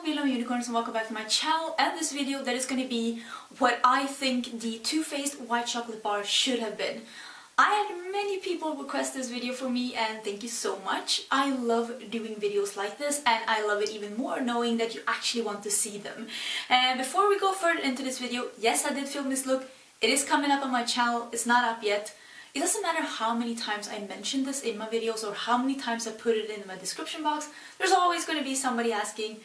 beautyloving unicorns, and welcome back to my channel. And this video that is going to be what I think the Toofaced White Chocolate Bar should have been. I had many people request this video for me, and thank you so much. I love doing videos like this, and I love it even more knowing that you actually want to see them. And before we go further into this video, yes, I did film this look. It is coming up on my channel. It's not up yet. It doesn't matter how many times I mention this in my videos or how many times I put it in my description box, there's always going to be somebody asking.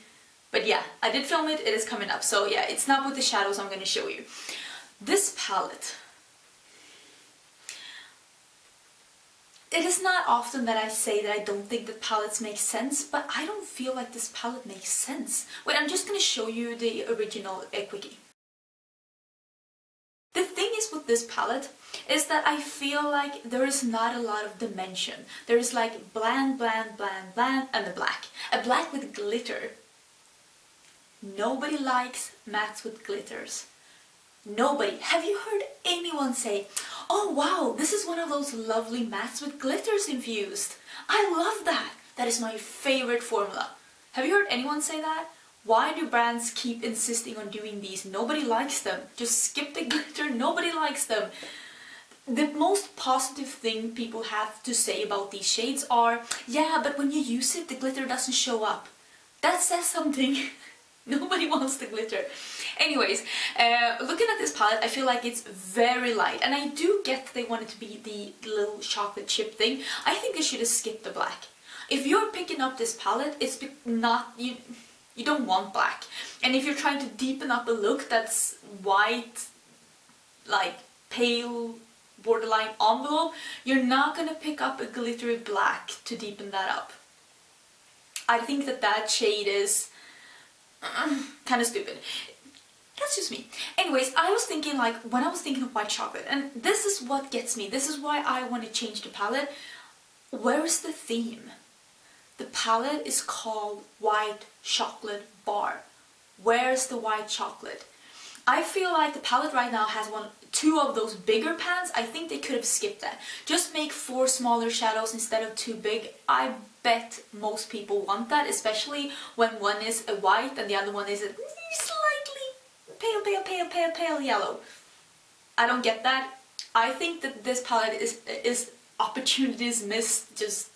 But yeah, I did film it, it is coming up. So yeah, it's not with the shadows I'm going to show you. This palette. It is not often that I say that I don't think that palettes make sense, but I don't feel like this palette makes sense. Wait, I'm just going to show you the original quickie. The thing is with this palette is that I feel like there is not a lot of dimension. There is like bland, bland, bland, bland, and a black. A black with glitter. Nobody likes mattes with glitters. Nobody. Have you heard anyone say, "Oh wow, this is one of those lovely mattes with glitters infused. I love that. That is my favorite formula." Have you heard anyone say that? Why do brands keep insisting on doing these? Nobody likes them. Just skip the glitter. Nobody likes them. The most positive thing people have to say about these shades are, yeah, but when you use it, the glitter doesn't show up. That says something. Nobody wants the glitter. Anyways, looking at this palette, I feel like it's very light. And I do get that they want it to be the little chocolate chip thing. I think they should have skipped the black. If you're picking up this palette, it's not... You don't want black. And if you're trying to deepen up a look that's white, like pale, borderline envelope, you're not gonna pick up a glittery black to deepen that up. I think that that shade is kind of stupid. That's just me. Anyways, I was thinking, like, when I was thinking of white chocolate, and this is what gets me, this is why I want to change the palette. Where is the theme? The palette is called White Chocolate Bar. Where's the white chocolate? I feel like the palette right now has two of those bigger pans. I think they could have skipped that. Just make 4 smaller shadows instead of 2 big. I bet most people want that, especially when one is a white and the other one is a slightly pale yellow. I don't get that. I think that this palette is opportunities missed just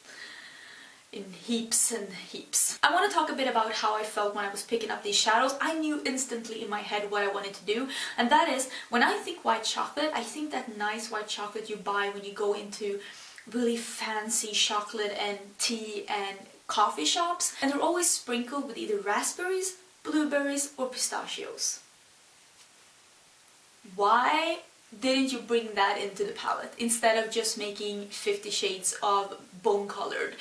in heaps and heaps. I want to talk a bit about how I felt when I was picking up these shadows. I knew instantly in my head what I wanted to do, and that is, when I think white chocolate, I think that nice white chocolate you buy when you go into really fancy chocolate and tea and coffee shops, and they're always sprinkled with either raspberries, blueberries, or pistachios. Why didn't you bring that into the palette instead of just making 50 shades of bone colored?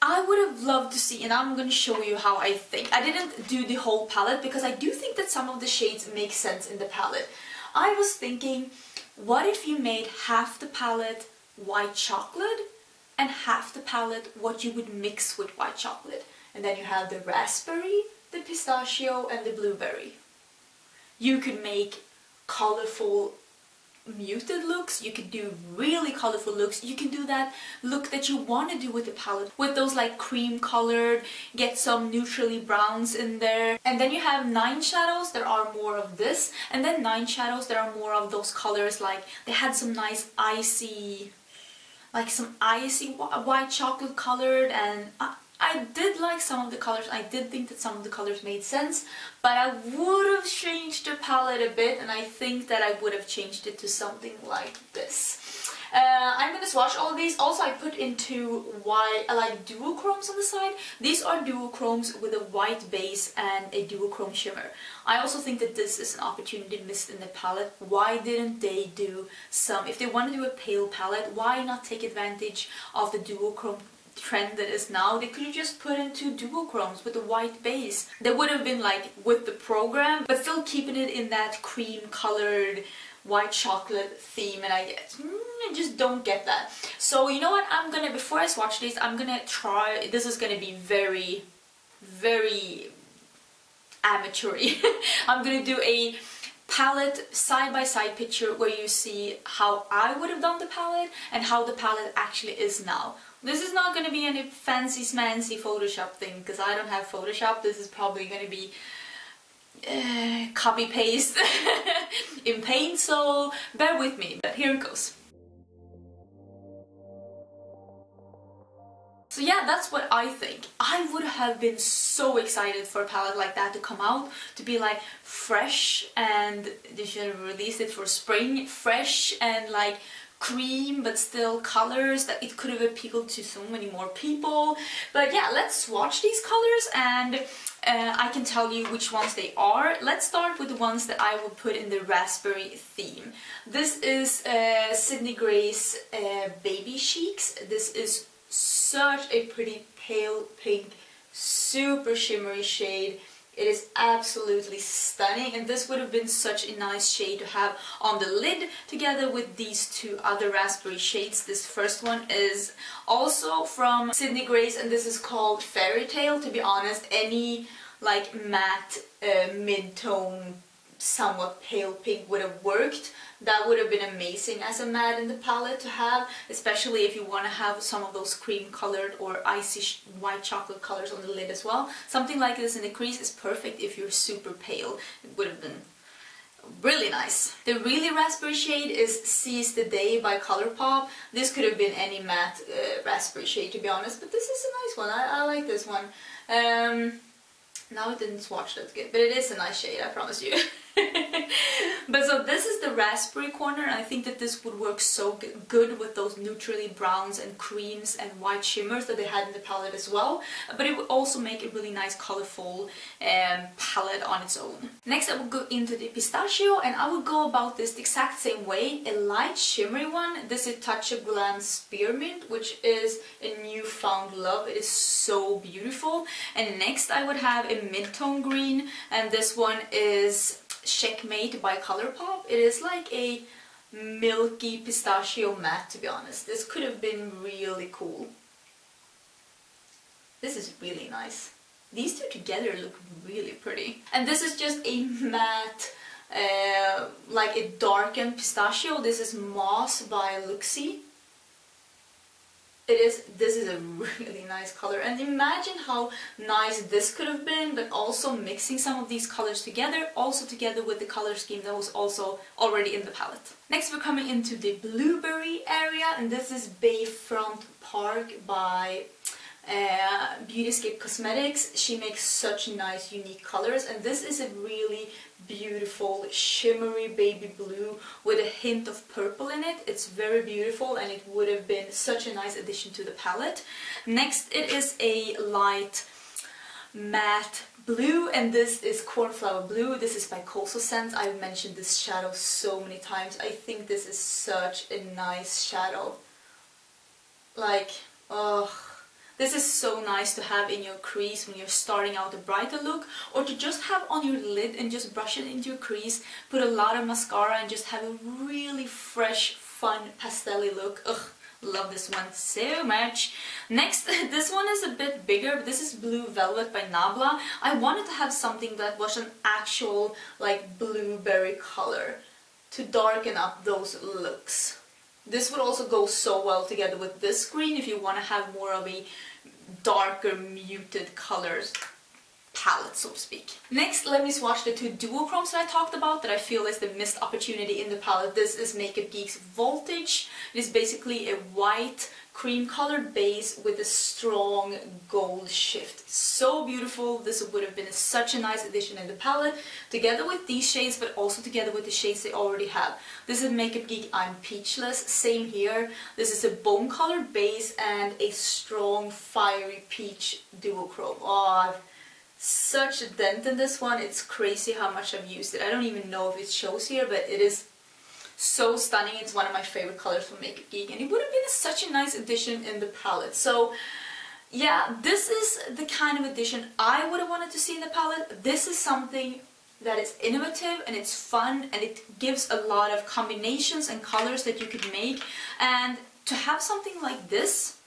I would have loved to see, and I'm going to show you how I think. I didn't do the whole palette because I do think that some of the shades make sense in the palette. I was thinking, what if you made half the palette white chocolate and half the palette what you would mix with white chocolate? And then you have the raspberry, the pistachio, and the blueberry. You could make colorful muted looks, you could do really colorful looks, you can do that look that you want to do with the palette, with those like cream colored, get some neutrally browns in there. And then you have 9 shadows, there are more of this, and then 9 shadows, there are more of those colors, like they had some nice icy, like some icy white chocolate colored, and I did like some of the colors. I did think that some of the colors made sense, but I would have changed the palette a bit, and I think that I would have changed it to something like this. I'm going to swatch all of these. Also, I put into like duochromes on the side. These are duochromes with a white base and a duochrome shimmer. I also think that this is an opportunity missed in the palette. Why didn't they do some, if they want to do a pale palette, why not take advantage of the duochrome trend that is now? They could have just put into duochromes with a white base. They would have been like with the program, but still keeping it in that cream colored white chocolate theme, and I just don't get that. So you know what, I'm gonna, before I swatch these, I'm gonna try, this is gonna be very, very amateur-y. I'm gonna do a palette side-by-side picture where you see how I would have done the palette and how the palette actually is now. This is not going to be any fancy smancy Photoshop thing, because I don't have Photoshop. This is probably going to be copy paste in Paint, so bear with me, but here it goes. So yeah, that's what I think. I would have been so excited for a palette like that to come out, to be like fresh, and they should have released it for spring, fresh and like cream but still colors that it could have appealed to so many more people. But yeah, let's swatch these colors and I can tell you which ones they are. Let's start with the ones that I would put in the raspberry theme. This is Sydney Gray's Baby Chics. This is such a pretty pale pink, super shimmery shade. It is absolutely stunning, and this would have been such a nice shade to have on the lid together with these two other raspberry shades. This first one is also from Sydney Gray's, and this is called Fairytale. To be honest, any like matte mid-tone, somewhat pale pink would have worked. That would have been amazing as a matte in the palette to have, especially if you want to have some of those cream colored or icy white chocolate colors on the lid as well. Something like this in the crease is perfect if you're super pale. It would have been really nice. The really raspberry shade is Seize the Day by Colourpop. This could have been any matte raspberry shade, to be honest, but this is a nice one. I like this one. Now it didn't swatch that good, but it is a nice shade, I promise you. But so this is the raspberry corner, and I think that this would work so good with those neutrally browns and creams and white shimmers that they had in the palette as well. But it would also make a really nice colorful palette on its own. Next I would go into the pistachio, and I would go about this the exact same way. A light shimmery one. This is Touch of Glam Spearmint, which is a newfound love. It is so beautiful. And next I would have a mid-tone green, and this one is Checkmate by Colourpop. It is like a milky pistachio matte, to be honest. This could have been really cool. This is really nice. These two together look really pretty. And this is just a matte, like a darkened pistachio. This is Moss by Luxie. This is a really nice color, and imagine how nice this could have been, but also mixing some of these colors together, also together with the color scheme that was also already in the palette. Next we're coming into the blueberry area, and this is Bayfront Park by Beautyscape Cosmetics. She makes such nice unique colors, and this is a really beautiful shimmery baby blue with a hint of purple in it. It's very beautiful, and it would have been such a nice addition to the palette. Next it is a light matte blue, and this is Cornflower Blue. This is by Coastal Scents. I've mentioned this shadow so many times. I think this is such a nice shadow. Like, oh, this is so nice to have in your crease when you're starting out a brighter look, or to just have on your lid and just brush it into your crease, put a lot of mascara and just have a really fresh, fun, pastel-y look. Ugh, love this one so much. Next, this one is a bit bigger, but this is Blue Velvet by Nabla. I wanted to have something that was an actual like blueberry color to darken up those looks. This would also go so well together with this green if you want to have more of a darker muted colors palette, so to speak. Next, let me swatch the two duochromes that I talked about that I feel is the missed opportunity in the palette. This is Makeup Geek's Voltage. It is basically a white cream colored base with a strong gold shift. So beautiful. This would have been such a nice addition in the palette, together with these shades, but also together with the shades they already have. This is Makeup Geek I'm Peachless. Same here. This is a bone colored base and a strong fiery peach duochrome. Oh, such a dent in this one. It's crazy how much I've used it. I don't even know if it shows here, but it is so stunning. It's one of my favorite colors from Makeup Geek, and it would have been such a nice addition in the palette. So yeah, this is the kind of addition I would have wanted to see in the palette. This is something that is innovative and it's fun, and it gives a lot of combinations and colors that you could make. And to have something like this,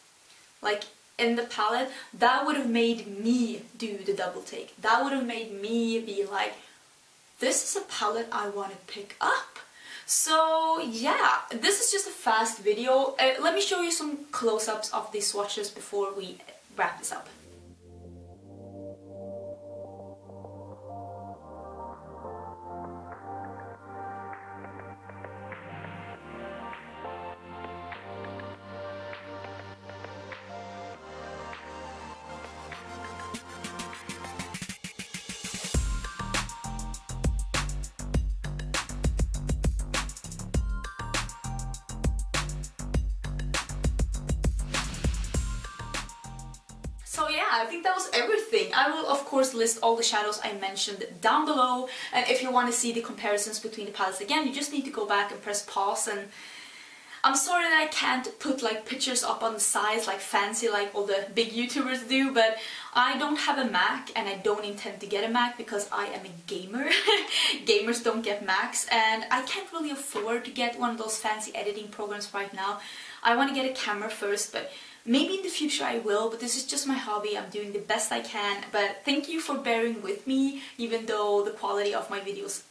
like in the palette, that would have made me do the double take. That would have made me be like, this is a palette I want to pick up. So yeah, this is just a fast video. Let me show you some close-ups of these swatches before we wrap this up. So yeah, I think that was everything. I will of course list all the shadows I mentioned down below, and if you want to see the comparisons between the palettes again, you just need to go back and press pause. And I'm sorry that I can't put like pictures up on the sides like fancy like all the big YouTubers do, but I don't have a Mac and I don't intend to get a Mac because I am a gamer. Gamers don't get Macs, and I can't really afford to get one of those fancy editing programs right now. I want to get a camera first, but maybe in the future I will, but this is just my hobby. I'm doing the best I can, but thank you for bearing with me, even though the quality of my videos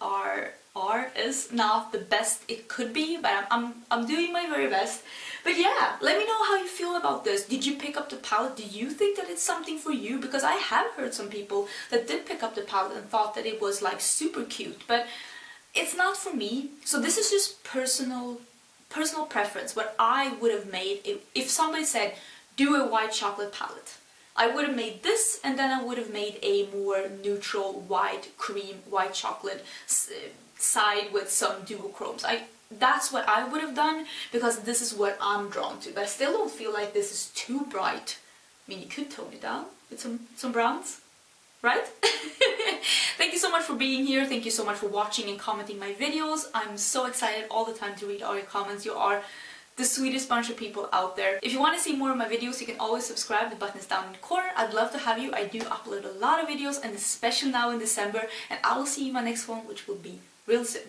is not the best it could be, but I'm doing my very best. But yeah, let me know how you feel about this. Did you pick up the palette? Do you think that it's something for you? Because I have heard some people that did pick up the palette and thought that it was like super cute, but it's not for me. So this is just personal preference, what I would have made if somebody said do a white chocolate palette. I would have made this, and then I would have made a more neutral white cream white chocolate side with some duochromes. That's what I would have done, because this is what I'm drawn to, but I still don't feel like this is too bright. I mean, you could tone it down with some browns, right? Thank you so much for being here. Thank you so much for watching and commenting my videos. I'm so excited all the time to read all your comments. You are the sweetest bunch of people out there. If you want to see more of my videos, you can always subscribe. The button is down in the corner. I'd love to have you. I do upload a lot of videos, and especially now in December, and I will see you in my next one, which will be real soon.